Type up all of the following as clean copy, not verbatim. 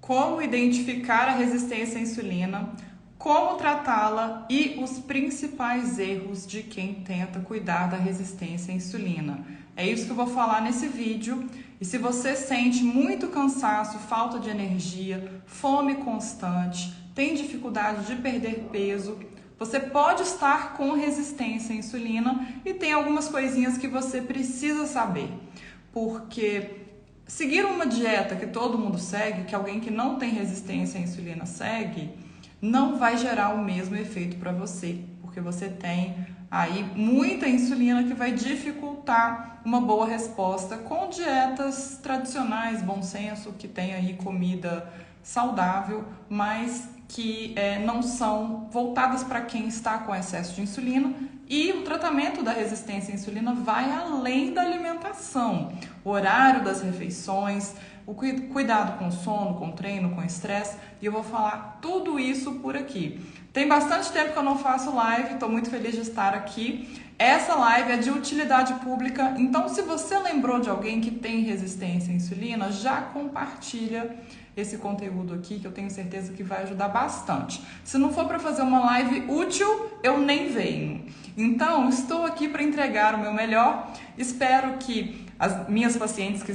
como identificar a resistência à insulina, como tratá-la e os principais erros de quem tenta cuidar da resistência à insulina. É isso que eu vou falar nesse vídeo. E se você sente muito cansaço, falta de energia, fome constante, tem dificuldade de perder peso, você pode estar com resistência à insulina e tem algumas coisinhas que você precisa saber. Porque seguir uma dieta que todo mundo segue, que alguém que não tem resistência à insulina segue, não vai gerar o mesmo efeito para você, porque você tem aí muita insulina que vai dificultar uma boa resposta com dietas tradicionais, bom senso, que tem aí comida saudável, mas que não são voltadas para quem está com excesso de insulina. E o tratamento da resistência à insulina vai além da alimentação, o horário das refeições, o cuidado com o sono, com o treino, com o estresse, e eu vou falar tudo isso por aqui. Tem bastante tempo que eu não faço live, estou muito feliz de estar aqui. Essa live é de utilidade pública, então se você lembrou de alguém que tem resistência à insulina, já compartilha esse conteúdo aqui, que eu tenho certeza que vai ajudar bastante. Se não for para fazer uma live útil, eu nem venho. Então, estou aqui para entregar o meu melhor. Espero que as minhas pacientes que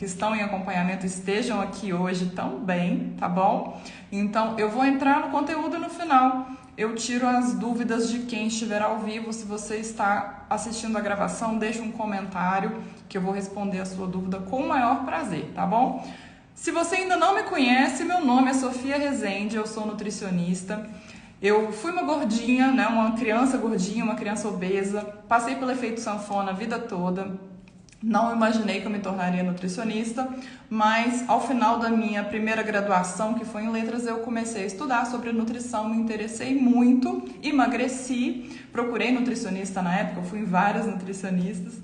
estão em acompanhamento estejam aqui hoje também, tá bom? Então, eu vou entrar no conteúdo no final. Eu tiro as dúvidas de quem estiver ao vivo. Se você está assistindo a gravação, deixa um comentário que eu vou responder a sua dúvida com o maior prazer, tá bom? Se você ainda não me conhece, meu nome é Sofia Rezende, eu sou nutricionista. Eu fui uma gordinha, né, uma criança gordinha, uma criança obesa, passei pelo efeito sanfona a vida toda. Não imaginei que eu me tornaria nutricionista, mas ao final da minha primeira graduação, que foi em letras, eu comecei a estudar sobre nutrição, me interessei muito, emagreci, procurei nutricionista na época, eu fui em várias nutricionistas,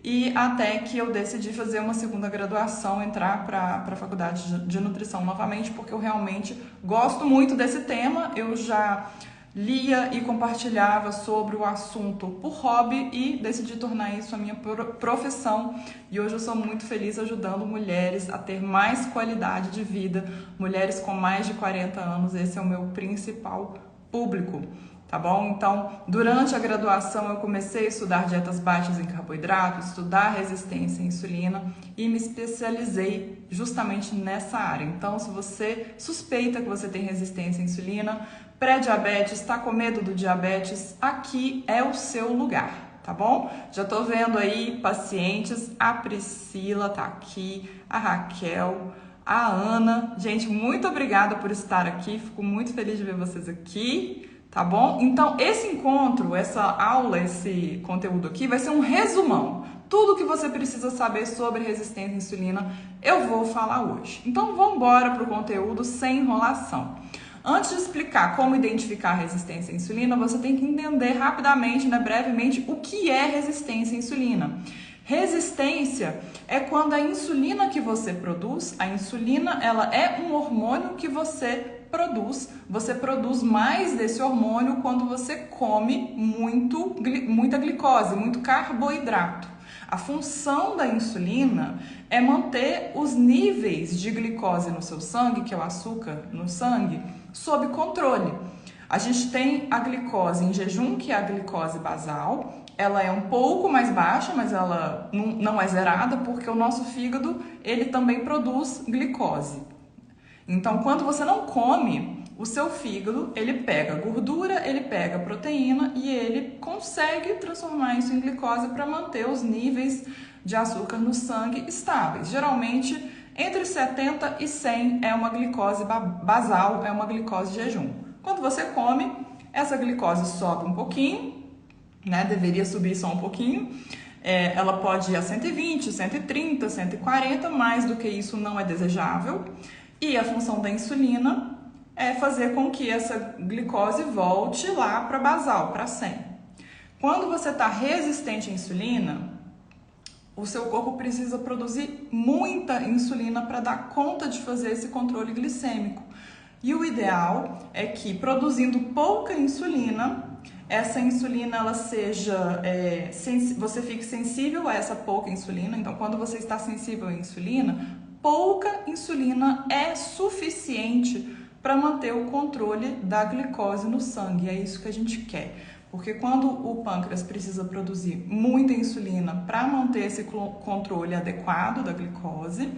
e até que eu decidi fazer uma segunda graduação, entrar para a faculdade de nutrição novamente, porque eu realmente gosto muito desse tema. Eu já lia e compartilhava sobre o assunto por hobby e decidi tornar isso a minha profissão. E hoje eu sou muito feliz ajudando mulheres a ter mais qualidade de vida, mulheres com mais de 40 anos, esse é o meu principal público. Tá bom? Então, durante a graduação eu comecei a estudar dietas baixas em carboidratos, estudar resistência à insulina e me especializei justamente nessa área. Então, se você suspeita que você tem resistência à insulina, pré-diabetes, está com medo do diabetes, aqui é o seu lugar, tá bom? Já tô vendo aí pacientes, a Priscila tá aqui, a Raquel, a Ana. Gente, muito obrigada por estar aqui, fico muito feliz de ver vocês aqui. Tá bom? Então, esse encontro, essa aula, esse conteúdo aqui vai ser um resumão. Tudo que você precisa saber sobre resistência à insulina eu vou falar hoje. Então, vamos embora para o conteúdo sem enrolação. Antes de explicar como identificar a resistência à insulina, você tem que entender rapidamente, né, brevemente, o que é resistência à insulina. Resistência é quando a insulina que você produz, a insulina, ela é um hormônio que você produz mais desse hormônio quando você come muita glicose, muito carboidrato. A função da insulina é manter os níveis de glicose no seu sangue, que é o açúcar no sangue, sob controle. A gente tem a glicose em jejum, que é a glicose basal. Ela é um pouco mais baixa, mas ela não é zerada, porque o nosso fígado ele também produz glicose. Então, quando você não come, o seu fígado, ele pega gordura, ele pega proteína e ele consegue transformar isso em glicose para manter os níveis de açúcar no sangue estáveis. Geralmente, entre 70 e 100 é uma glicose basal, é uma glicose de jejum. Quando você come, essa glicose sobe um pouquinho, né? Deveria subir só um pouquinho. Ela pode ir a 120, 130, 140, mais do que isso não é desejável. E a função da insulina é fazer com que essa glicose volte lá para basal, para 100. Quando você está resistente à insulina, o seu corpo precisa produzir muita insulina para dar conta de fazer esse controle glicêmico. E o ideal é que, produzindo pouca insulina, essa insulina ela seja, você fique sensível a essa pouca insulina. Então, quando você está sensível à insulina, pouca insulina é suficiente para manter o controle da glicose no sangue. É isso que a gente quer. Porque quando o pâncreas precisa produzir muita insulina para manter esse controle adequado da glicose,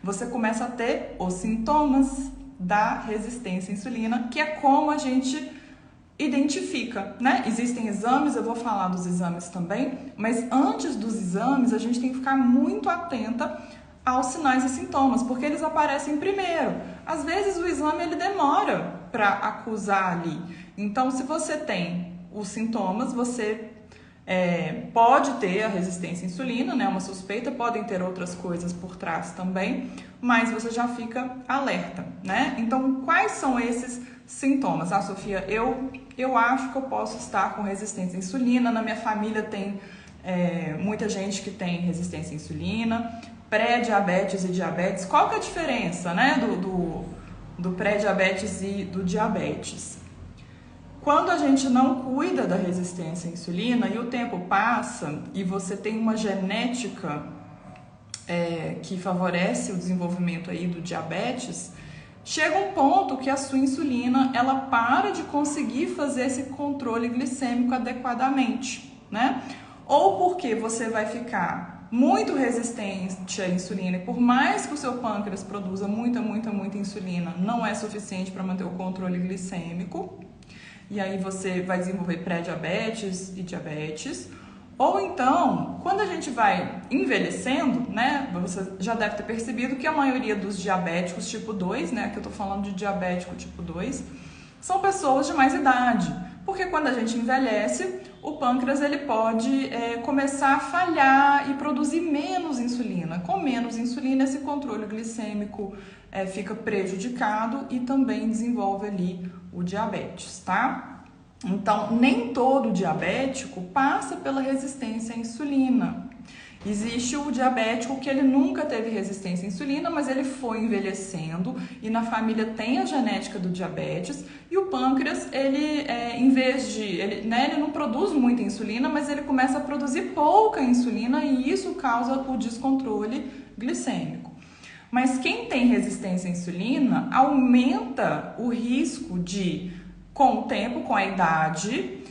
você começa a ter os sintomas da resistência à insulina, que é como a gente identifica, né? Existem exames, eu vou falar dos exames também, mas antes dos exames a gente tem que ficar muito atenta aos sinais e sintomas, porque eles aparecem primeiro. Às vezes o exame ele demora para acusar ali. Então, se você tem os sintomas, você pode ter a resistência à insulina, né? Uma suspeita, podem ter outras coisas por trás também, mas você já fica alerta, né? Então, quais são esses sintomas? Ah, Sofia, eu acho que eu posso estar com resistência à insulina, na minha família tem muita gente que tem resistência à insulina, pré-diabetes e diabetes. Qual que é a diferença, né, do pré-diabetes e do diabetes? Quando a gente não cuida da resistência à insulina e o tempo passa e você tem uma genética que favorece o desenvolvimento aí do diabetes, chega um ponto que a sua insulina ela para de conseguir fazer esse controle glicêmico adequadamente, né? Ou porque você vai ficar muito resistente à insulina e por mais que o seu pâncreas produza muita insulina, não é suficiente para manter o controle glicêmico. E aí você vai desenvolver pré-diabetes e diabetes. Ou então, quando a gente vai envelhecendo, né, você já deve ter percebido que a maioria dos diabéticos tipo 2, né, que eu tô falando de diabético tipo 2, são pessoas de mais idade. Porque quando a gente envelhece, o pâncreas ele pode começar a falhar e produzir menos insulina. Com menos insulina, esse controle glicêmico fica prejudicado e também desenvolve ali o diabetes, tá? Então, nem todo diabético passa pela resistência à insulina. Existe o diabético que ele nunca teve resistência à insulina, mas ele foi envelhecendo e na família tem a genética do diabetes e o pâncreas, ele em vez de, ele não produz muita insulina, mas ele começa a produzir pouca insulina e isso causa o descontrole glicêmico. Mas quem tem resistência à insulina aumenta o risco de, com o tempo, com a idade,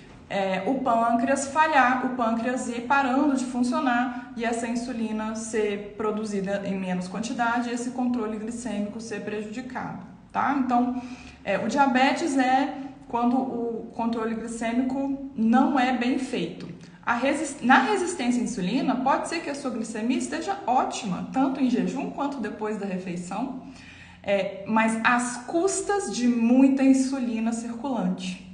o pâncreas falhar, o pâncreas ir parando de funcionar e essa insulina ser produzida em menos quantidade e esse controle glicêmico ser prejudicado, tá? Então, o diabetes é quando o controle glicêmico não é bem feito. Na resistência à insulina, pode ser que a sua glicemia esteja ótima, tanto em jejum quanto depois da refeição, mas às custas de muita insulina circulante.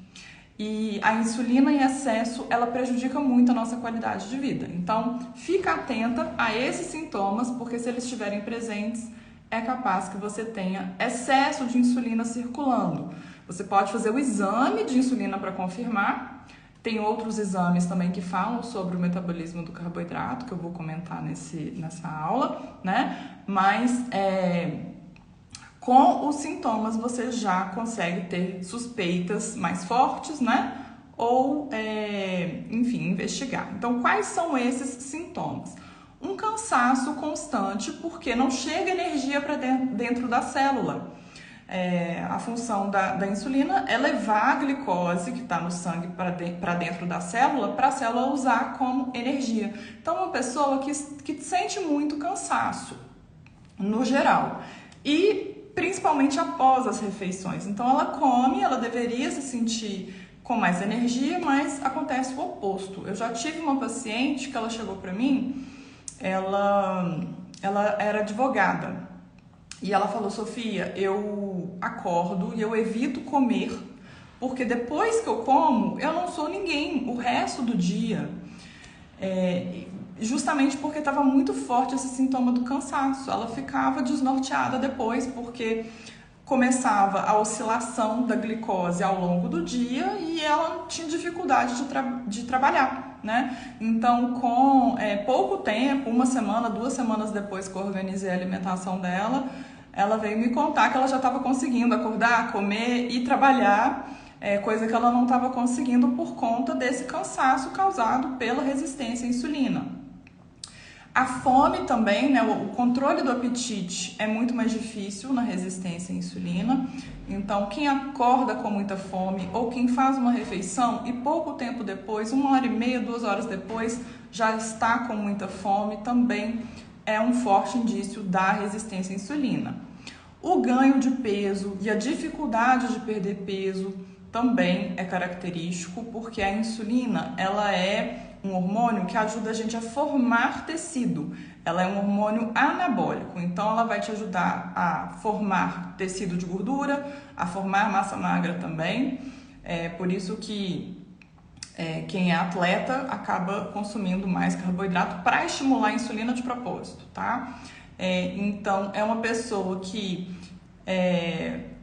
E a insulina em excesso, ela prejudica muito a nossa qualidade de vida. Então, fica atenta a esses sintomas, porque se eles estiverem presentes, é capaz que você tenha excesso de insulina circulando. Você pode fazer o exame de insulina para confirmar. Tem outros exames também que falam sobre o metabolismo do carboidrato, que eu vou comentar nessa aula, né? Mas com os sintomas você já consegue ter suspeitas mais fortes, né? Ou, enfim, investigar. Então, quais são esses sintomas? Um cansaço constante, porque não chega energia para dentro da célula. A função da insulina é levar a glicose que está no sangue para dentro da célula, para a célula usar como energia. Então, uma pessoa que sente muito cansaço, no geral, e principalmente após as refeições. Então, ela come, ela deveria se sentir com mais energia, mas acontece o oposto. Eu já tive uma paciente que ela chegou para mim, ela era advogada. E ela falou, Sofia, eu acordo e eu evito comer, porque depois que eu como, eu não sou ninguém o resto do dia. Justamente porque estava muito forte esse sintoma do cansaço. Ela ficava desnorteada depois, porque começava a oscilação da glicose ao longo do dia e ela tinha dificuldade de trabalhar, né? Então, com pouco tempo, 1 semana, 2 semanas depois que eu organizei a alimentação dela, ela veio me contar que ela já estava conseguindo acordar, comer e trabalhar, coisa que ela não estava conseguindo por conta desse cansaço causado pela resistência à insulina. A fome também, né? O controle do apetite é muito mais difícil na resistência à insulina. Então, quem acorda com muita fome ou quem faz uma refeição e pouco tempo depois, 1h30, 2 horas depois, já está com muita fome, também é um forte indício da resistência à insulina. O ganho de peso e a dificuldade de perder peso também é característico, porque a insulina, ela é um hormônio que ajuda a gente a formar tecido. Ela é um hormônio anabólico, então ela vai te ajudar a formar tecido de gordura, a formar massa magra também. É por isso que quem é atleta acaba consumindo mais carboidrato para estimular a insulina de propósito, tá? Então, é uma pessoa que,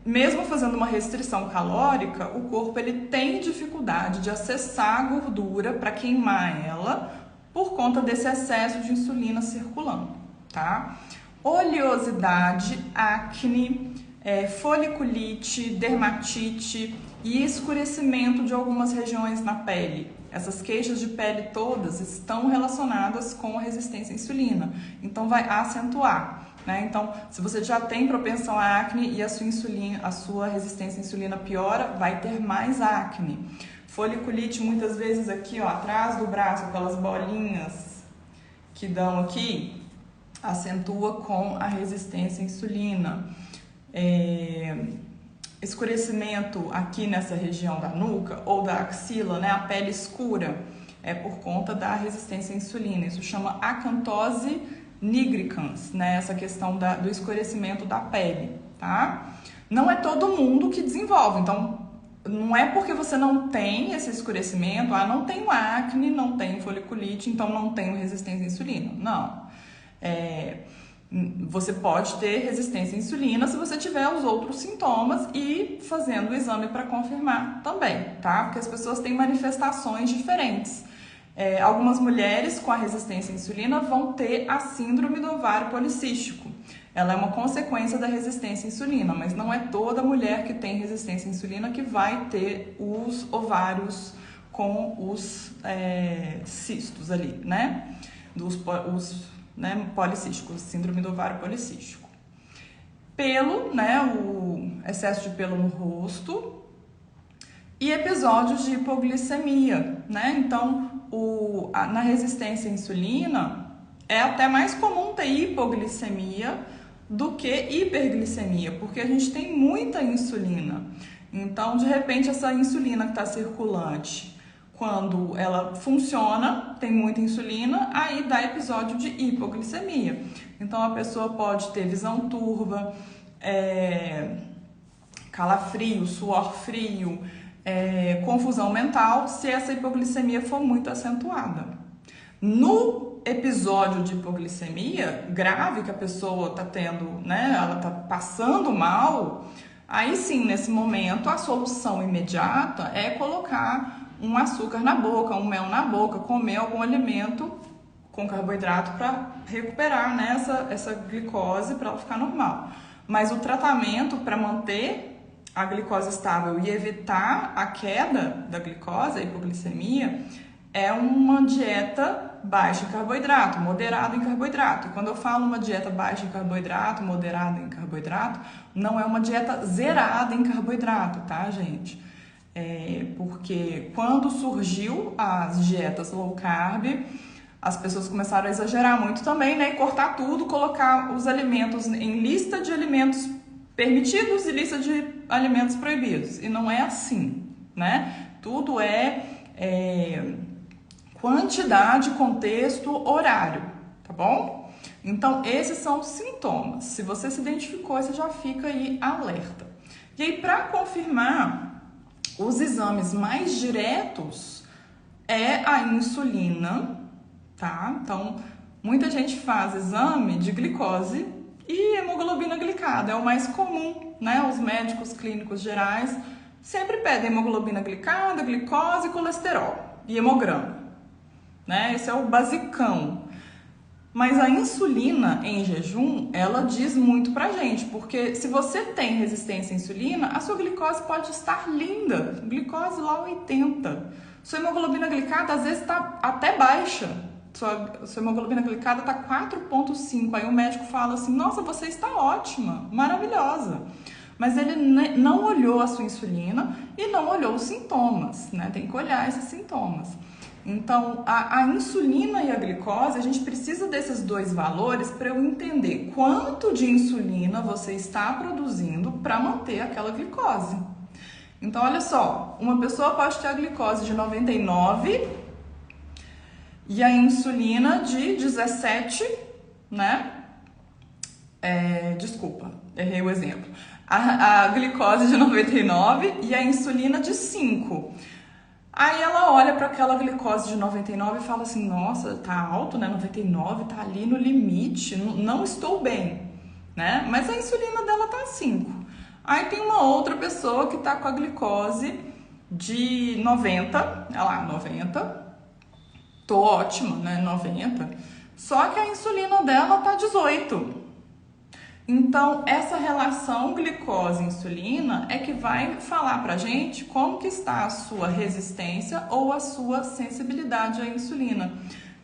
mesmo fazendo uma restrição calórica, o corpo ele tem dificuldade de acessar a gordura para queimar ela por conta desse excesso de insulina circulando, tá? Oleosidade, acne, foliculite, dermatite e escurecimento de algumas regiões na pele. Essas queixas de pele todas estão relacionadas com a resistência à insulina, então vai acentuar, né? Então, se você já tem propensão à acne e a sua resistência à insulina piora, vai ter mais acne. Foliculite, muitas vezes aqui, ó, atrás do braço, aquelas bolinhas que dão aqui, acentua com a resistência à insulina. Escurecimento aqui nessa região da nuca ou da axila, né, a pele escura, é por conta da resistência à insulina. Isso chama acantose nigricans, né, essa questão do escurecimento da pele, tá? Não é todo mundo que desenvolve, então não é porque você não tem esse escurecimento, não tenho acne, não tenho foliculite, então não tenho resistência à insulina. Não. Você pode ter resistência à insulina se você tiver os outros sintomas e fazendo o exame para confirmar também, tá? Porque as pessoas têm manifestações diferentes. Algumas mulheres com a resistência à insulina vão ter a síndrome do ovário policístico. Ela é uma consequência da resistência à insulina, mas não é toda mulher que tem resistência à insulina que vai ter os ovários com os cistos ali, né? Policísticos, síndrome do ovário policístico. Pelo, né, o excesso de pelo no rosto e episódios de hipoglicemia, né? Então, na resistência à insulina é até mais comum ter hipoglicemia do que hiperglicemia, porque a gente tem muita insulina. Então, de repente, essa insulina que está circulante, quando ela funciona, tem muita insulina, aí dá episódio de hipoglicemia. Então, a pessoa pode ter visão turva, calafrio, suor frio, confusão mental, se essa hipoglicemia for muito acentuada. No episódio de hipoglicemia grave que a pessoa está tendo, né, ela está passando mal, aí sim, nesse momento, a solução imediata é colocar um açúcar na boca, um mel na boca, comer algum alimento com carboidrato para recuperar, né, essa glicose para ela ficar normal. Mas o tratamento para manter a glicose estável e evitar a queda da glicose, a hipoglicemia, é uma dieta baixa em carboidrato, moderada em carboidrato. E quando eu falo uma dieta baixa em carboidrato, moderada em carboidrato, não é uma dieta zerada em carboidrato, tá, gente? Porque quando surgiu as dietas low carb, as pessoas começaram a exagerar muito também, né? E cortar tudo, colocar os alimentos em lista de alimentos permitidos e lista de alimentos proibidos. E não é assim, né? Tudo quantidade, contexto, horário, tá bom? Então, esses são os sintomas. Se você se identificou, você já fica aí alerta. E aí, para confirmar, os exames mais diretos é a insulina, tá? Então, muita gente faz exame de glicose e hemoglobina glicada, é o mais comum, né? Os médicos clínicos gerais sempre pedem hemoglobina glicada, glicose, colesterol e hemograma, né? Esse é o basicão. Mas a insulina em jejum, ela diz muito pra gente, porque se você tem resistência à insulina, a sua glicose pode estar linda, glicose lá 80. Sua hemoglobina glicada às vezes está até baixa, sua hemoglobina glicada está 4,5. Aí o médico fala assim, nossa, você está ótima, maravilhosa. Mas ele não olhou a sua insulina e não olhou os sintomas, né? Tem que olhar esses sintomas. Então, a insulina e a glicose, a gente precisa desses dois valores para eu entender quanto de insulina você está produzindo para manter aquela glicose. Então, olha só, uma pessoa pode ter a glicose de 99 e a insulina de 17, né? Desculpa, errei o exemplo. A glicose de 99 e a insulina de 5. Aí ela olha para aquela glicose de 99 e fala assim, nossa, tá alto, né? 99, tá ali no limite, não estou bem, né? Mas a insulina dela tá 5. Aí tem uma outra pessoa que tá com a glicose de 90, olha lá, 90, tô ótima, né? 90, só que a insulina dela tá 18. Então, essa relação glicose-insulina é que vai falar pra gente como que está a sua resistência ou a sua sensibilidade à insulina.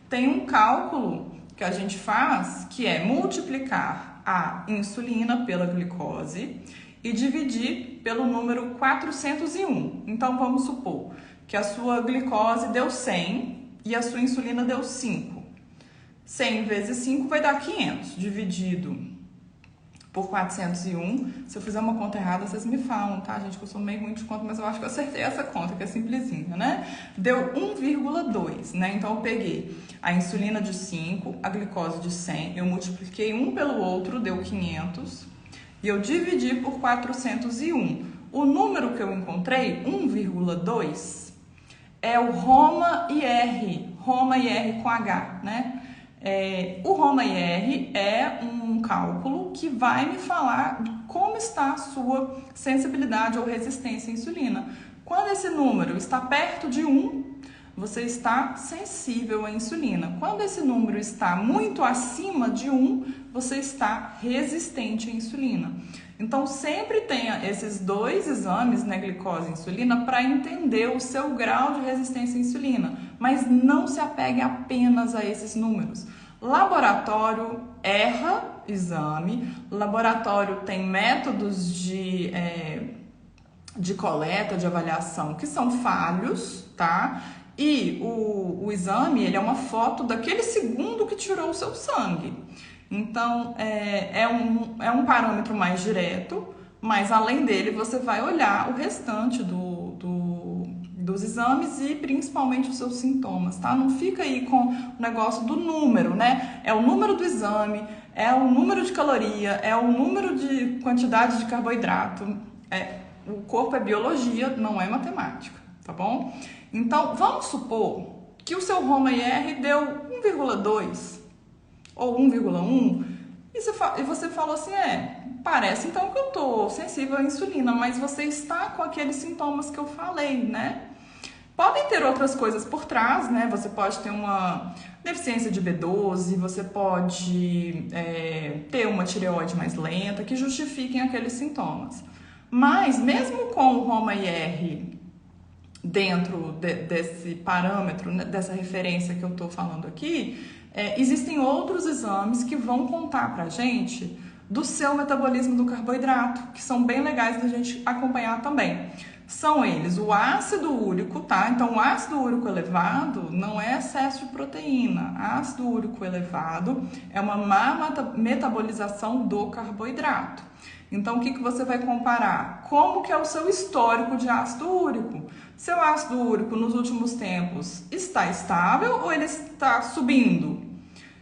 Tem um cálculo que a gente faz que é multiplicar a insulina pela glicose e dividir pelo número 401. Então, vamos supor que a sua glicose deu 100 e a sua insulina deu 5. 100 vezes 5 vai dar 500, dividido por 401. Se eu fizer uma conta errada, vocês me falam, tá, gente? Que eu sou meio ruim de conta, mas eu acho que eu acertei essa conta, que é simplesinha, né? Deu 1,2, né? Então, eu peguei a insulina de 5, a glicose de 100, eu multipliquei um pelo outro, deu 500, e eu dividi por 401. O número que eu encontrei, 1,2, é o ROMA-IR com H, né? O ROMA-IR é um cálculo que vai me falar como está a sua sensibilidade ou resistência à insulina. Quando esse número está perto de 1, você está sensível à insulina. Quando esse número está muito acima de 1, você está resistente à insulina. Então, sempre tenha esses dois exames, né, glicose e insulina, para entender o seu grau de resistência à insulina. Mas não se apegue apenas a esses números. Laboratório erra exame, laboratório tem métodos de coleta, de avaliação que são falhos, tá? E o exame, ele é uma foto daquele segundo que tirou o seu sangue. Então, é um parâmetro mais direto, mas além dele você vai olhar o restante dos exames e principalmente os seus sintomas, tá? Não fica aí com o negócio do número, né? É o número do exame, é o número de caloria, é o número de quantidade de carboidrato. O corpo é biologia, não é matemática, tá bom? Então, vamos supor que o seu ROMA-IR deu 1,2 ou 1,1 e você falou assim, parece então que eu tô sensível à insulina, mas você está com aqueles sintomas que eu falei, né? Podem ter outras coisas por trás, né? Você pode ter uma deficiência de B12, você pode ter uma tireoide mais lenta, que justifiquem aqueles sintomas. Mas, mesmo com o ROMA-IR dentro desse parâmetro, né, dessa referência que eu estou falando aqui, existem outros exames que vão contar pra gente do seu metabolismo do carboidrato, que são bem legais da gente acompanhar também. São eles o ácido úrico, tá? Então, o ácido úrico elevado não é excesso de proteína. Ácido úrico elevado é uma má metabolização do carboidrato. Então, o que você vai comparar? Como que é o seu histórico de ácido úrico? Seu ácido úrico nos últimos tempos está estável ou ele está subindo?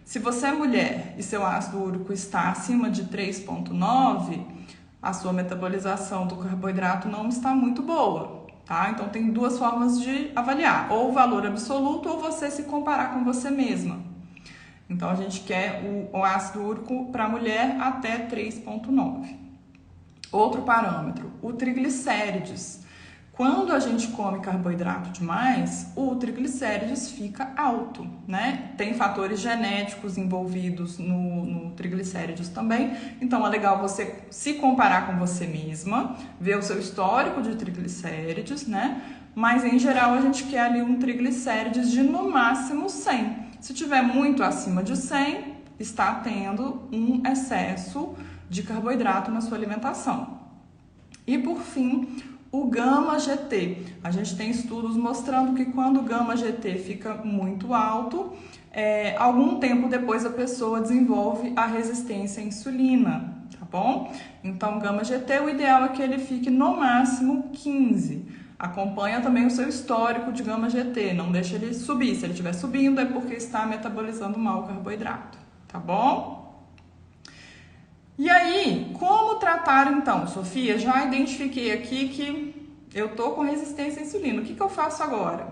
Se você é mulher e seu ácido úrico está acima de 3,9, a sua metabolização do carboidrato não está muito boa, tá? Então, tem duas formas de avaliar, ou o valor absoluto ou você se comparar com você mesma. Então, a gente quer o ácido úrico para mulher até 3,9. Outro parâmetro, o triglicérides. Quando a gente come carboidrato demais, o triglicérides fica alto, né? Tem fatores genéticos envolvidos no triglicérides também. Então, é legal você se comparar com você mesma, ver o seu histórico de triglicérides, né? Mas, em geral, a gente quer ali um triglicérides de, no máximo, 100. Se tiver muito acima de 100, está tendo um excesso de carboidrato na sua alimentação. E por fim, o gama GT. A gente tem estudos mostrando que quando o gama GT fica muito alto, algum tempo depois a pessoa desenvolve a resistência à insulina, tá bom? Então, gama GT, o ideal é que ele fique no máximo 15. Acompanha também o seu histórico de gama GT, não deixa ele subir. Se ele estiver subindo é porque está metabolizando mal o carboidrato, tá bom? E aí, como tratar então? Sofia, já identifiquei aqui que eu tô com resistência à insulina. O que eu faço agora?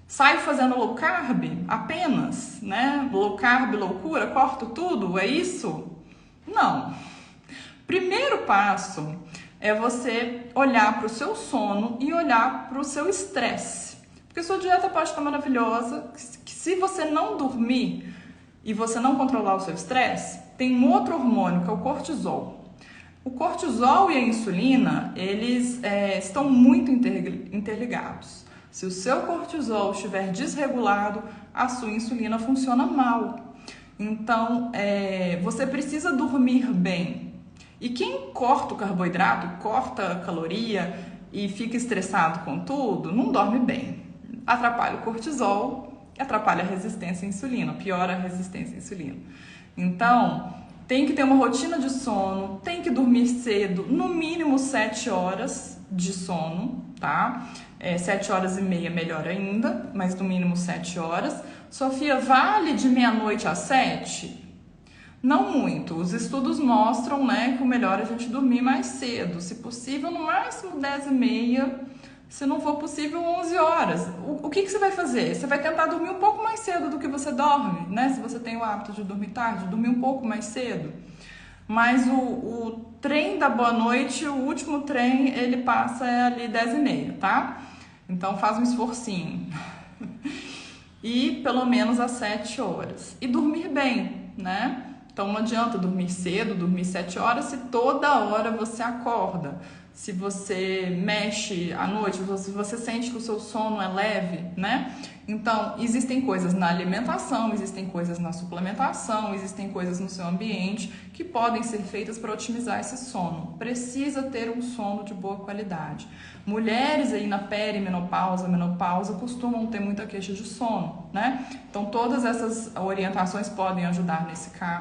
Saio fazendo low carb apenas, né? Low carb, loucura, corto tudo? É isso? Não. Primeiro passo é você olhar para o seu sono e olhar para o seu estresse. Porque sua dieta pode estar maravilhosa, que se você não dormir e você não controlar o seu estresse, tem um outro hormônio que é o cortisol. O cortisol e a insulina, eles estão muito interligados. Se o seu cortisol estiver desregulado, a sua insulina funciona mal. Então, você precisa dormir bem. E quem corta o carboidrato, corta a caloria e fica estressado com tudo, não dorme bem. Atrapalha o cortisol, atrapalha a resistência à insulina, piora a resistência à insulina. Então, tem que ter uma rotina de sono, tem que dormir cedo, no mínimo 7 horas de sono, tá? 7 horas e meia melhor ainda, mas no mínimo 7 horas. Sofia, vale de meia-noite às 7? Não muito. Os estudos mostram, né, que o melhor é a gente dormir mais cedo. Se possível, no máximo 10 e meia. Se não for possível, 11 horas. O que você vai fazer? Você vai tentar dormir um pouco mais cedo do que você dorme, né? Se você tem o hábito de dormir tarde, dormir um pouco mais cedo. Mas o trem da boa noite, o último trem, ele passa ali 10 e meia, tá? Então faz um esforcinho. E pelo menos às 7 horas. E dormir bem, né? Então não adianta dormir cedo, dormir 7 horas, se toda hora você acorda. Se você mexe à noite, se você sente que o seu sono é leve, né? Então, existem coisas na alimentação, existem coisas na suplementação, existem coisas no seu ambiente que podem ser feitas para otimizar esse sono. Precisa ter um sono de boa qualidade. Mulheres aí na perimenopausa, menopausa, costumam ter muita queixa de sono, né? Então, todas essas orientações podem ajudar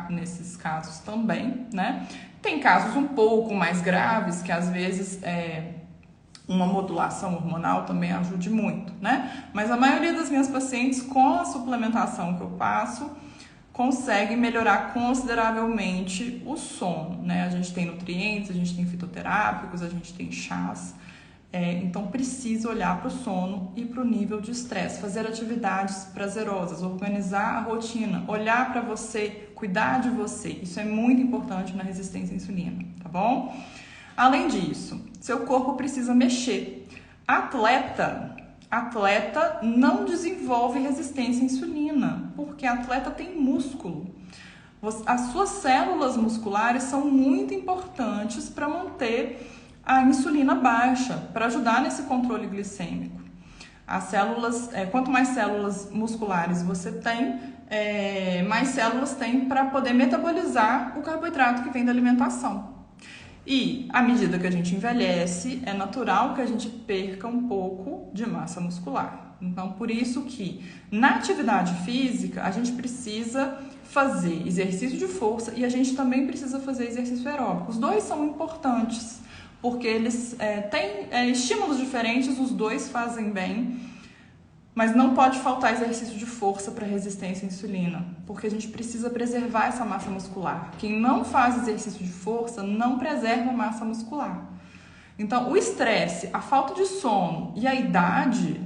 nesses casos também, né? Tem casos um pouco mais graves que às vezes uma modulação hormonal também ajude muito, né? Mas a maioria das minhas pacientes com a suplementação que eu passo consegue melhorar consideravelmente o sono, né? A gente tem nutrientes, a gente tem fitoterápicos, a gente tem chás. Então precisa olhar para o sono e para o nível de estresse, fazer atividades prazerosas, organizar a rotina, olhar para você, cuidar de você. Isso é muito importante na resistência à insulina, tá bom? Além disso, seu corpo precisa mexer. Atleta não desenvolve resistência à insulina, porque atleta tem músculo. As suas células musculares são muito importantes para manter a insulina baixa, para ajudar nesse controle glicêmico. As células, quanto mais células musculares você tem, mais células tem para poder metabolizar o carboidrato que vem da alimentação. E à medida que a gente envelhece, é natural que a gente perca um pouco de massa muscular. Então, por isso que na atividade física a gente precisa fazer exercício de força e a gente também precisa fazer exercício aeróbico. Os dois são importantes, porque eles têm estímulos diferentes, os dois fazem bem, mas não pode faltar exercício de força para resistência à insulina, porque a gente precisa preservar essa massa muscular. Quem não faz exercício de força não preserva a massa muscular. Então, o estresse, a falta de sono e a idade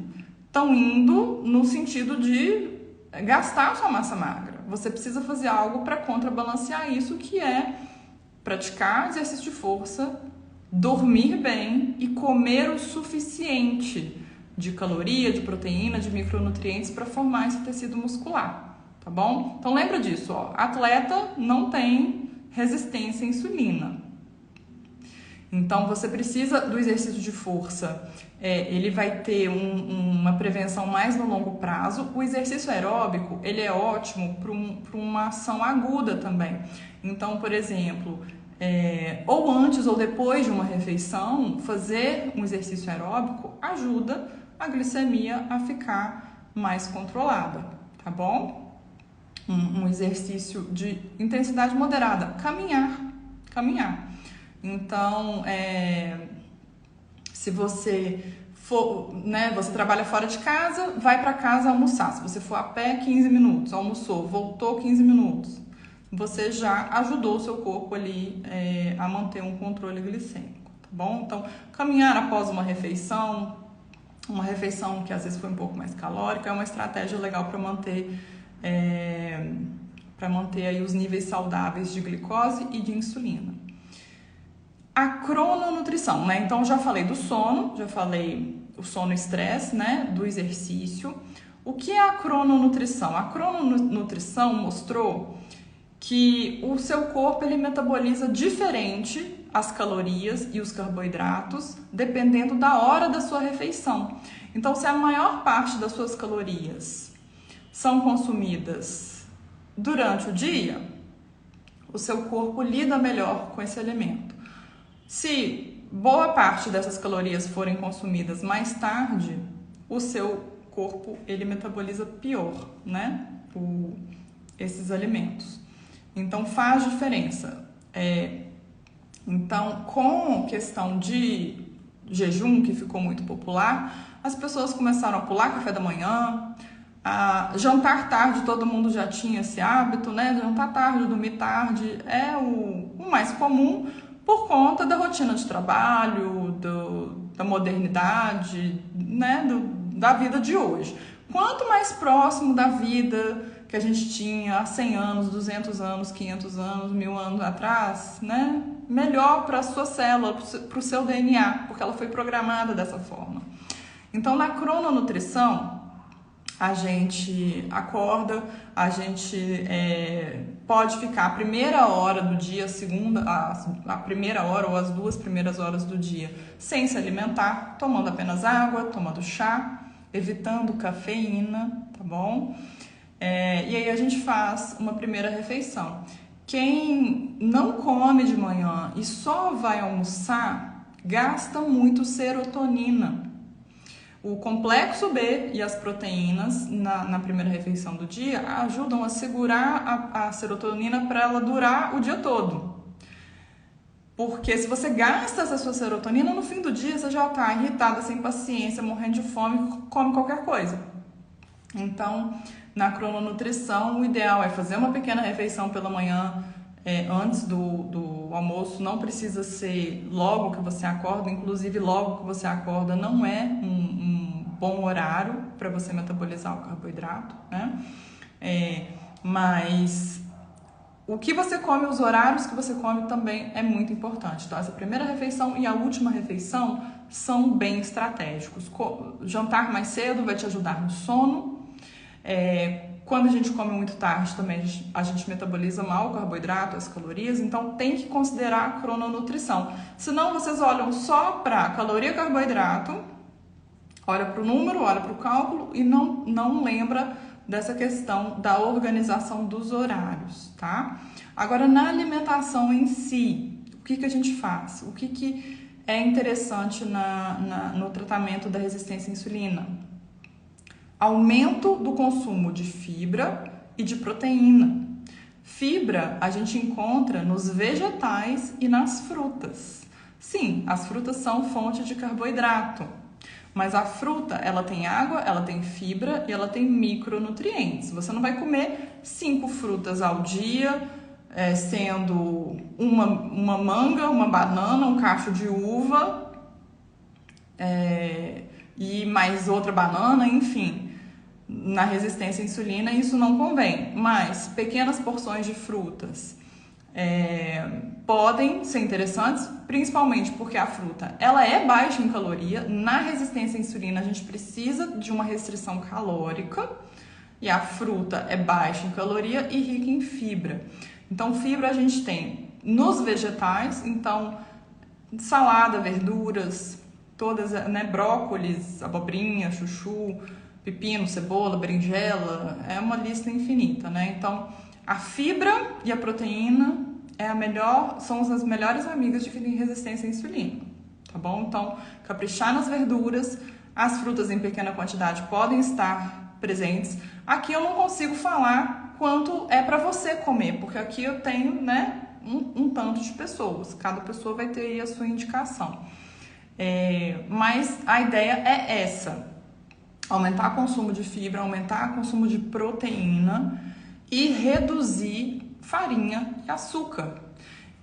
estão indo no sentido de gastar a sua massa magra. Você precisa fazer algo para contrabalancear isso, que é praticar exercício de força, dormir bem e comer o suficiente de caloria, de proteína, de micronutrientes para formar esse tecido muscular, tá bom? Então lembra disso, ó, atleta não tem resistência à insulina. Então, você precisa do exercício de força. Ele vai ter uma prevenção mais no longo prazo. O exercício aeróbico, ele é ótimo para uma ação aguda também. Então, por exemplo, ou antes ou depois de uma refeição, fazer um exercício aeróbico ajuda a glicemia a ficar mais controlada, tá bom? Um exercício de intensidade moderada, caminhar. Então, se você for, né, você trabalha fora de casa, vai para casa almoçar. Se você for a pé, 15 minutos, almoçou, voltou 15 minutos. Você já ajudou o seu corpo ali a manter um controle glicêmico, tá bom? Então, caminhar após uma refeição que às vezes foi um pouco mais calórica, é uma estratégia legal para manter aí os níveis saudáveis de glicose e de insulina. A crononutrição, né? Então, já falei do sono, já falei o sono e estresse, né? Do exercício. O que é a crononutrição? A crononutrição mostrou que o seu corpo ele metaboliza diferente as calorias e os carboidratos dependendo da hora da sua refeição. Então, se a maior parte das suas calorias são consumidas durante o dia, o seu corpo lida melhor com esse alimento. Se boa parte dessas calorias forem consumidas mais tarde, o seu corpo ele metaboliza pior, né? Esses alimentos. Então faz diferença. Então, com questão de jejum, que ficou muito popular, as pessoas começaram a pular café da manhã, a jantar tarde, todo mundo já tinha esse hábito, né? Jantar tarde, dormir tarde é o mais comum por conta da rotina de trabalho, da modernidade, né? Da vida de hoje. Quanto mais próximo da vida que a gente tinha há 100 anos, 200 anos, 500 anos, 1000 anos atrás, né? Melhor para a sua célula, para o seu DNA, porque ela foi programada dessa forma. Então, na crononutrição, a gente acorda, a gente pode ficar a primeira hora do dia, a primeira hora ou as 2 primeiras horas do dia sem se alimentar, tomando apenas água, tomando chá, evitando cafeína, tá bom? E aí a gente faz uma primeira refeição. Quem não come de manhã e só vai almoçar, gasta muito serotonina. O complexo B e as proteínas na primeira refeição do dia ajudam a segurar a serotonina para ela durar o dia todo. Porque se você gasta essa sua serotonina, no fim do dia você já está irritada, sem paciência, morrendo de fome, come qualquer coisa. Então, na crononutrição, o ideal é fazer uma pequena refeição pela manhã, antes do almoço. Não precisa ser logo que você acorda, inclusive logo que você acorda não é um bom horário para você metabolizar o carboidrato, né? Mas o que você come, os horários que você come também é muito importante. Então, essa primeira refeição e a última refeição são bem estratégicos. Jantar mais cedo vai te ajudar no sono. Quando a gente come muito tarde também, a gente metaboliza mal o carboidrato, as calorias, então tem que considerar a crononutrição. Senão vocês olham só para caloria e carboidrato, olha para o número, olha para o cálculo e não lembra dessa questão da organização dos horários, tá? Agora, na alimentação em si, o que a gente faz? O que é interessante no tratamento da resistência à insulina? Aumento do consumo de fibra e de proteína. Fibra a gente encontra nos vegetais e nas frutas. Sim, as frutas são fonte de carboidrato, mas a fruta ela tem água, ela tem fibra e ela tem micronutrientes. Você não vai comer 5 frutas ao dia, sendo uma manga, uma banana, um cacho de uva e mais outra banana, enfim. Na resistência à insulina isso não convém, mas pequenas porções de frutas podem ser interessantes, principalmente porque a fruta ela é baixa em caloria. Na resistência à insulina a gente precisa de uma restrição calórica e a fruta é baixa em caloria e rica em fibra. Então fibra a gente tem nos vegetais, então salada, verduras, todas, né, brócolis, abobrinha, chuchu, pepino, cebola, berinjela, é uma lista infinita, né? Então, a fibra e a proteína são as melhores amigas de quem tem resistência à insulina, tá bom? Então, caprichar nas verduras, as frutas em pequena quantidade podem estar presentes. Aqui eu não consigo falar quanto é para você comer, porque aqui eu tenho, né, um tanto de pessoas, cada pessoa vai ter aí a sua indicação. Mas a ideia é essa: aumentar o consumo de fibra, aumentar o consumo de proteína e reduzir farinha e açúcar.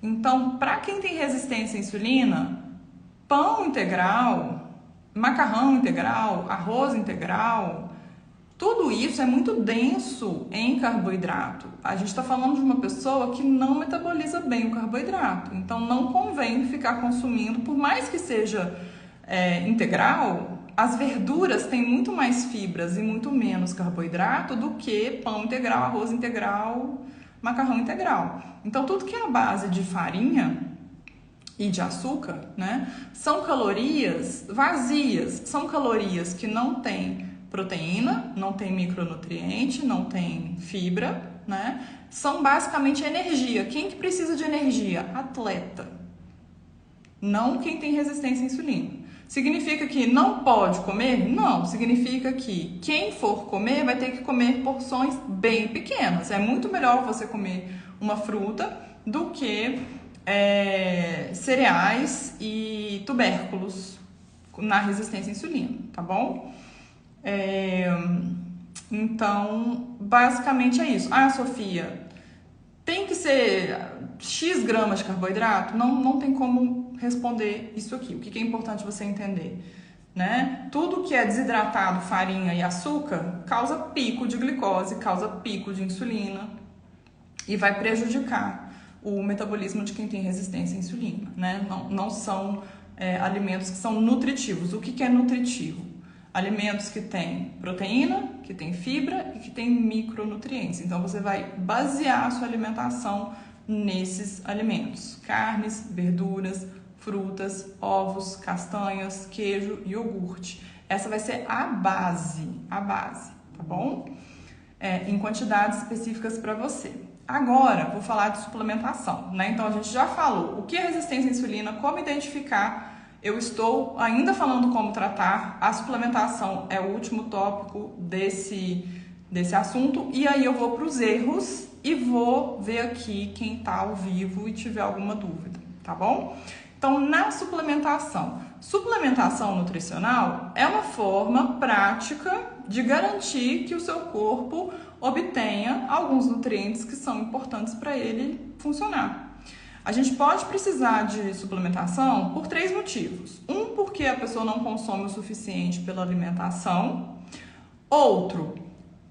Então, para quem tem resistência à insulina, pão integral, macarrão integral, arroz integral, tudo isso é muito denso em carboidrato. A gente está falando de uma pessoa que não metaboliza bem o carboidrato. Então, não convém ficar consumindo, por mais que seja integral, as verduras têm muito mais fibras e muito menos carboidrato do que pão integral, arroz integral, macarrão integral. Então, tudo que é a base de farinha e de açúcar, né, são calorias vazias, são calorias que não têm proteína, não tem micronutriente, não tem fibra, né? São basicamente energia. Quem que precisa de energia? Atleta. Não quem tem resistência à insulina. Significa que não pode comer? Não. Significa que quem for comer vai ter que comer porções bem pequenas. É muito melhor você comer uma fruta do que cereais e tubérculos na resistência à insulina, tá bom? Então, basicamente é isso. Ah, Sofia, tem que ser X gramas de carboidrato? Não tem como responder isso aqui. O que é importante você entender, né? Tudo que é desidratado, farinha e açúcar, causa pico de glicose, causa pico de insulina e vai prejudicar o metabolismo de quem tem resistência à insulina, né? Não são alimentos que são nutritivos. O que é nutritivo? Alimentos que têm proteína, que têm fibra e que têm micronutrientes. Então, você vai basear a sua alimentação nesses alimentos: carnes, verduras, frutas, ovos, castanhas, queijo e iogurte. Essa vai ser a base, tá bom? Em quantidades específicas para você. Agora, vou falar de suplementação, né? Então, a gente já falou o que é resistência à insulina, como identificar. Eu estou ainda falando como tratar. A suplementação é o último tópico desse assunto. E aí eu vou para os erros e vou ver aqui quem está ao vivo e tiver alguma dúvida, tá bom? Então, na suplementação nutricional é uma forma prática de garantir que o seu corpo obtenha alguns nutrientes que são importantes para ele funcionar. A gente pode precisar de suplementação por 3 motivos. Um, porque a pessoa não consome o suficiente pela alimentação. Outro,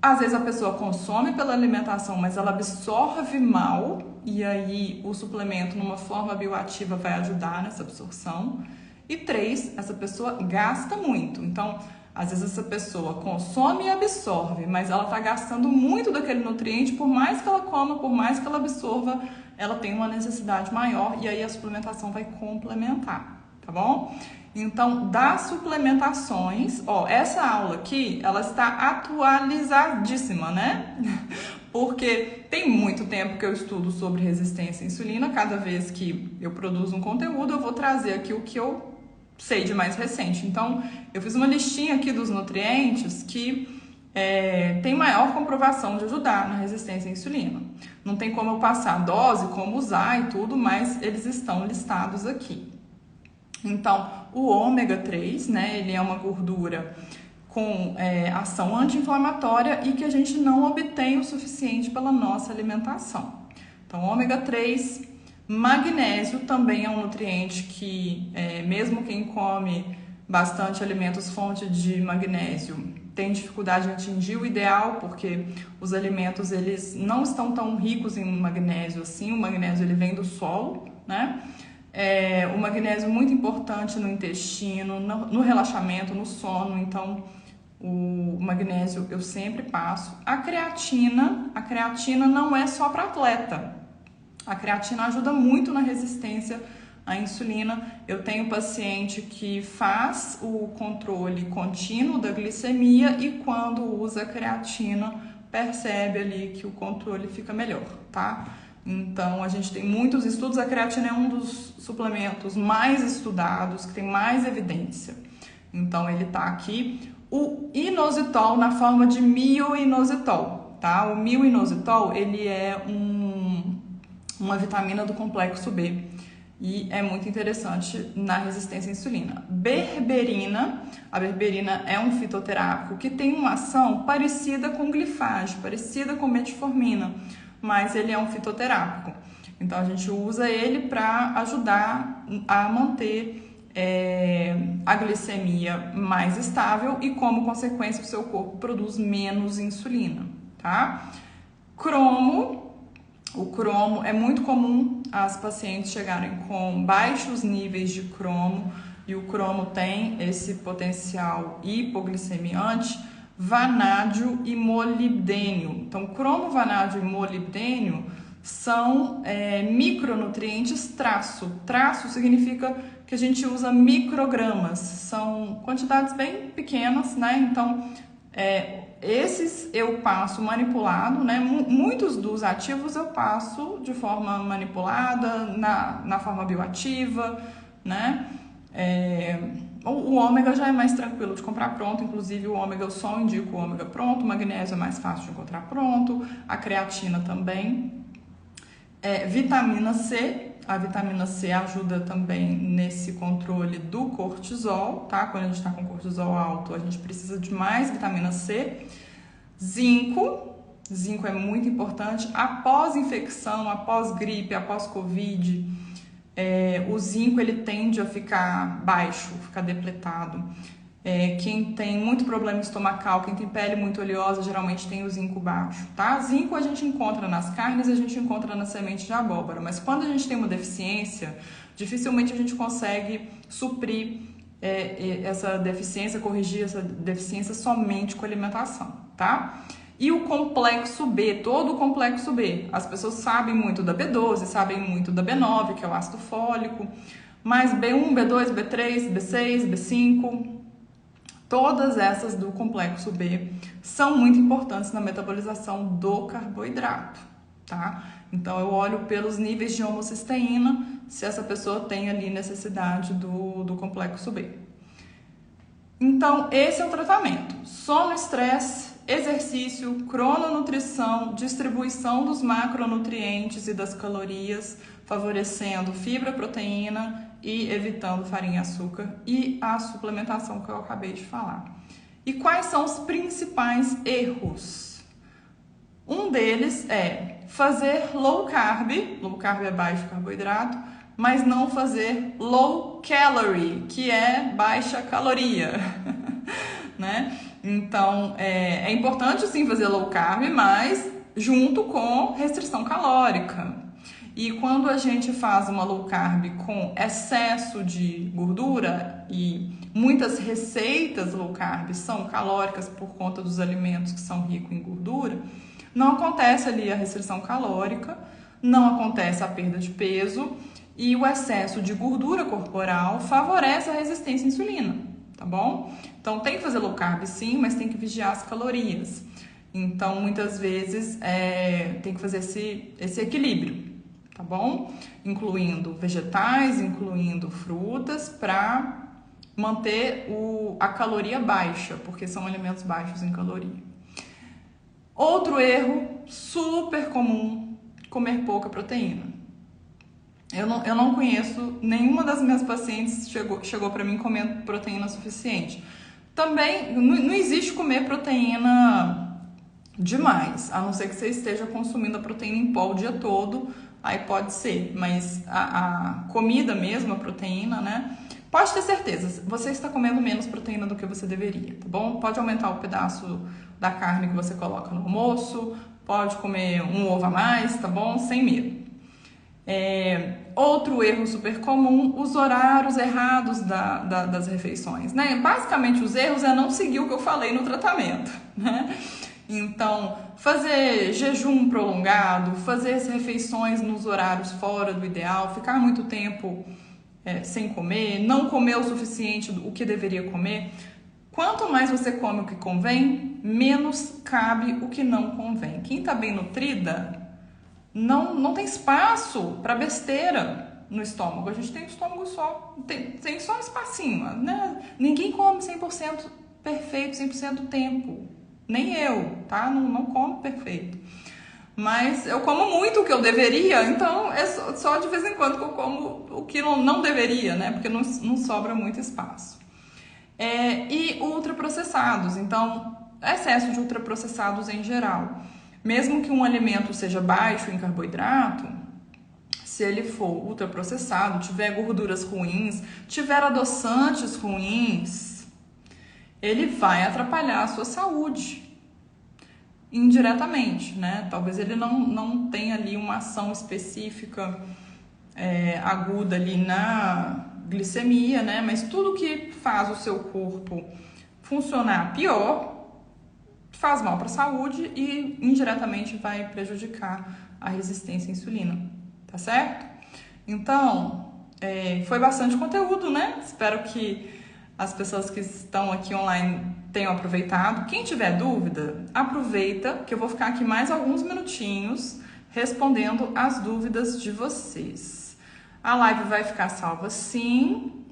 às vezes a pessoa consome pela alimentação, mas ela absorve mal, e aí o suplemento, numa forma bioativa, vai ajudar nessa absorção. E 3, essa pessoa gasta muito. Então, às vezes essa pessoa consome e absorve, mas ela está gastando muito daquele nutriente, por mais que ela coma, por mais que ela absorva, ela tem uma necessidade maior e aí a suplementação vai complementar, tá bom? Então, das suplementações, essa aula aqui, ela está atualizadíssima, né? Porque tem muito tempo que eu estudo sobre resistência à insulina. Cada vez que eu produzo um conteúdo, eu vou trazer aqui o que eu sei de mais recente. Então, eu fiz uma listinha aqui dos nutrientes que tem maior comprovação de ajudar na resistência à insulina. Não tem como eu passar a dose, como usar e tudo, mas eles estão listados aqui. Então, o ômega 3, né, ele é uma gordura com ação anti-inflamatória e que a gente não obtém o suficiente pela nossa alimentação. Então, ômega 3, magnésio também é um nutriente que, mesmo quem come bastante alimentos fonte de magnésio, tem dificuldade em atingir o ideal, porque os alimentos eles não estão tão ricos em magnésio assim. O magnésio ele vem do solo, né? O magnésio é muito importante no intestino, no relaxamento, no sono. Então, o magnésio eu sempre passo. A creatina não é só para atleta. A creatina ajuda muito na resistência a insulina. Eu tenho paciente que faz o controle contínuo da glicemia e quando usa creatina percebe ali que o controle fica melhor, tá? Então, a gente tem muitos estudos, a creatina é um dos suplementos mais estudados, que tem mais evidência. Então, ele tá aqui. O inositol na forma de mioinositol, tá? O mioinositol, ele é uma vitamina do complexo B e é muito interessante na resistência à insulina. Berberina, a berberina é um fitoterápico que tem uma ação parecida com glifage, parecida com metformina, mas ele é um fitoterápico. Então, a gente usa ele para ajudar a manter a glicemia mais estável e, como consequência, o seu corpo produz menos insulina, tá? O cromo é muito comum as pacientes chegarem com baixos níveis de cromo e o cromo tem esse potencial hipoglicemiante, vanádio e molibdênio. Então, cromo, vanádio e molibdênio são micronutrientes traço. Traço significa que a gente usa microgramas, são quantidades bem pequenas, né? Então, esses eu passo manipulado, né? Muitos dos ativos eu passo de forma manipulada, na forma bioativa, né? O ômega já é mais tranquilo de comprar pronto, inclusive o ômega eu só indico o ômega pronto, o magnésio é mais fácil de encontrar pronto, a creatina também. Vitamina C, a vitamina C ajuda também nesse controle do cortisol, tá? Quando a gente está com cortisol alto, a gente precisa de mais vitamina C. Zinco é muito importante. Após infecção, após gripe, após Covid, o zinco ele tende a ficar baixo, ficar depletado. Quem tem muito problema estomacal, quem tem pele muito oleosa, geralmente tem o zinco baixo, tá? Zinco a gente encontra nas carnes, a gente encontra na semente de abóbora, mas quando a gente tem uma deficiência, dificilmente a gente consegue suprir essa deficiência, corrigir essa deficiência somente com alimentação, tá? E o complexo B, todo o complexo B, as pessoas sabem muito da B12, sabem muito da B9, que é o ácido fólico, mas B1, B2, B3, B6, B5... Todas essas do complexo B são muito importantes na metabolização do carboidrato, tá? Então, eu olho pelos níveis de homocisteína, se essa pessoa tem ali necessidade do complexo B. Então, esse é o tratamento. Sono, estresse, exercício, crononutrição, distribuição dos macronutrientes e das calorias, favorecendo fibra, proteína e evitando farinha e açúcar, e a suplementação que eu acabei de falar. E quais são os principais erros? Um deles é fazer low carb é baixo carboidrato, mas não fazer low calorie, que é baixa caloria, né? Então, é importante sim fazer low carb, mas junto com restrição calórica. E quando a gente faz uma low carb com excesso de gordura, e muitas receitas low carb são calóricas por conta dos alimentos que são ricos em gordura, não acontece ali a restrição calórica, não acontece a perda de peso e o excesso de gordura corporal favorece a resistência à insulina, tá bom? Então tem que fazer low carb sim, mas tem que vigiar as calorias. Então muitas vezes tem que fazer esse equilíbrio, tá bom? Incluindo vegetais, incluindo frutas, para manter a caloria baixa, porque são alimentos baixos em caloria. Outro erro super comum, comer pouca proteína. Eu não conheço nenhuma das minhas pacientes chegou para mim comendo proteína suficiente. Também não existe comer proteína demais, a não ser que você esteja consumindo a proteína em pó o dia todo, aí pode ser, mas a comida mesmo, a proteína, né? Pode ter certeza, você está comendo menos proteína do que você deveria, tá bom? Pode aumentar o pedaço da carne que você coloca no almoço, pode comer um ovo a mais, tá bom? Sem medo. Outro erro super comum, os horários errados das refeições, né? Basicamente, os erros é não seguir o que eu falei no tratamento, né? Então, fazer jejum prolongado, fazer as refeições nos horários fora do ideal, ficar muito tempo sem comer, não comer o suficiente o que deveria comer. Quanto mais você come o que convém, menos cabe o que não convém. Quem está bem nutrida não tem espaço para besteira no estômago. A gente tem um estômago só, tem só um espacinho, né? Ninguém come 100% perfeito 100% do tempo. Nem eu, tá? Não como perfeito. Mas eu como muito o que eu deveria, então é só de vez em quando que eu como o que não deveria, né? Porque não sobra muito espaço. E ultraprocessados, então excesso de ultraprocessados em geral. Mesmo que um alimento seja baixo em carboidrato, se ele for ultraprocessado, tiver gorduras ruins, tiver adoçantes ruins, ele vai atrapalhar a sua saúde indiretamente, né? Talvez ele não tenha ali uma ação específica aguda ali na glicemia, né? Mas tudo que faz o seu corpo funcionar pior faz mal para a saúde e indiretamente vai prejudicar a resistência à insulina, tá certo? Então, foi bastante conteúdo, né? Espero que as pessoas que estão aqui online tenham aproveitado. Quem tiver dúvida, aproveita que eu vou ficar aqui mais alguns minutinhos respondendo as dúvidas de vocês. A live vai ficar salva sim.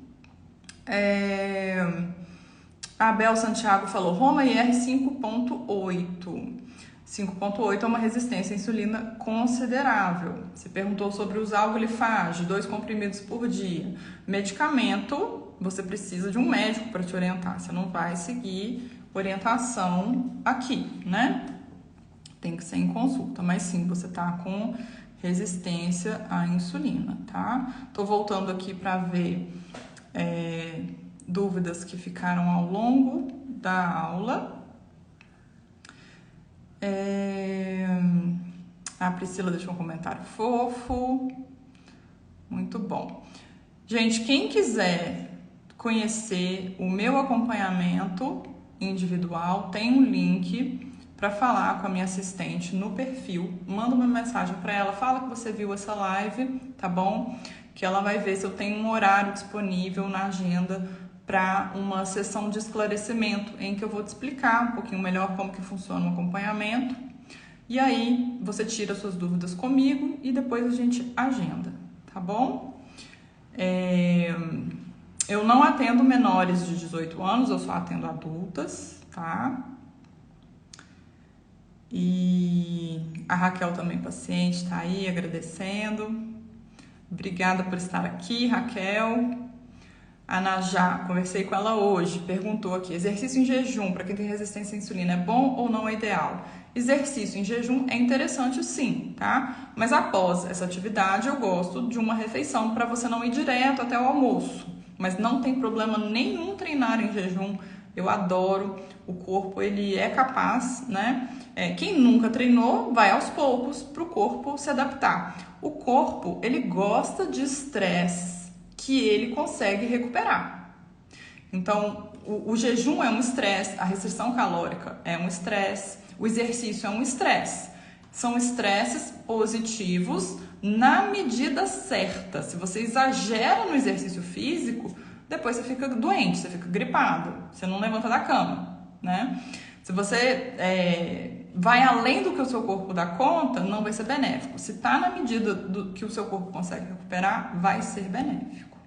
A Bel Santiago falou Roma IR 5.8. 5.8 é uma resistência à insulina considerável. Você perguntou sobre usar o Glifage, 2 comprimidos por dia. Medicamento, você precisa de um médico para te orientar. Você não vai seguir orientação aqui, né? Tem que ser em consulta, mas sim, você tá com resistência à insulina, tá? Tô voltando aqui para ver dúvidas que ficaram ao longo da aula. A Priscila deixou um comentário fofo. Muito bom. Gente, quem quiser conhecer o meu acompanhamento individual, tem um link para falar com a minha assistente no perfil. Manda uma mensagem para ela, fala que você viu essa live, tá bom? Que ela vai ver se eu tenho um horário disponível na agenda para uma sessão de esclarecimento em que eu vou te explicar um pouquinho melhor como que funciona o acompanhamento. E aí você tira suas dúvidas comigo e depois a gente agenda, tá bom? Eu não atendo menores de 18 anos, eu só atendo adultas, tá? E a Raquel também paciente, tá aí agradecendo. Obrigada por estar aqui, Raquel. A Najá, conversei com ela hoje, perguntou aqui, exercício em jejum para quem tem resistência à insulina é bom ou não é ideal? Exercício em jejum é interessante sim, tá? Mas após essa atividade eu gosto de uma refeição para você não ir direto até o almoço. Mas não tem problema nenhum treinar em jejum, eu adoro, o corpo ele é capaz, né? Quem nunca treinou vai aos poucos para o corpo se adaptar. O corpo ele gosta de estresse que ele consegue recuperar. Então, o jejum é um estresse, a restrição calórica é um estresse, o exercício é um estresse. São estresses positivos na medida certa. Se você exagera no exercício físico, depois você fica doente, você fica gripado, você não levanta da cama, né? Se você vai além do que o seu corpo dá conta, não vai ser benéfico. Se está na medida do que o seu corpo consegue recuperar, vai ser benéfico.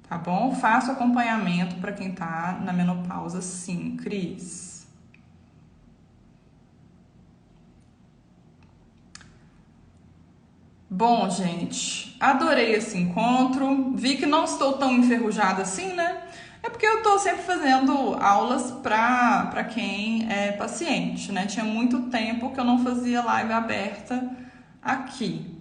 Tá bom? Faço acompanhamento para quem tá na menopausa, sim, Cris. Bom, gente, adorei esse encontro. Vi que não estou tão enferrujada assim, né? É porque eu tô sempre fazendo aulas para quem é paciente, né? Tinha muito tempo que eu não fazia live aberta aqui.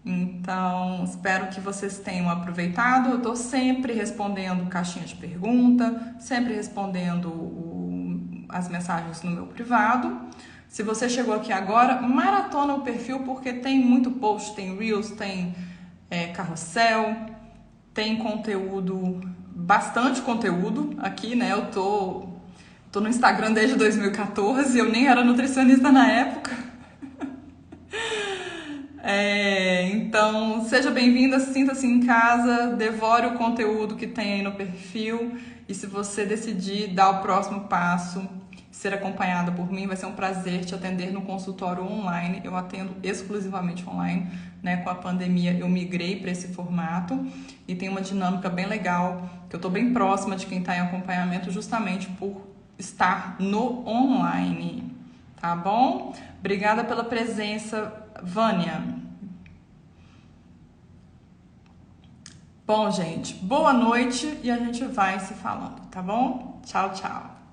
Então, espero que vocês tenham aproveitado. Eu tô sempre respondendo caixinha de pergunta, sempre respondendo as mensagens no meu privado. Se você chegou aqui agora, maratona o perfil porque tem muito post, tem Reels, tem carrossel, tem conteúdo, bastante conteúdo aqui, né? Eu tô no Instagram desde 2014, eu nem era nutricionista na época. Então, seja bem-vinda, sinta-se em casa, devore o conteúdo que tem aí no perfil e se você decidir dar o próximo passo, ser acompanhada por mim, vai ser um prazer te atender no consultório online. Eu atendo exclusivamente online, né? Com a pandemia eu migrei para esse formato e tem uma dinâmica bem legal, que eu estou bem próxima de quem está em acompanhamento justamente por estar no online, tá bom? Obrigada pela presença, Vânia. Bom, gente, boa noite e a gente vai se falando, tá bom? Tchau, tchau.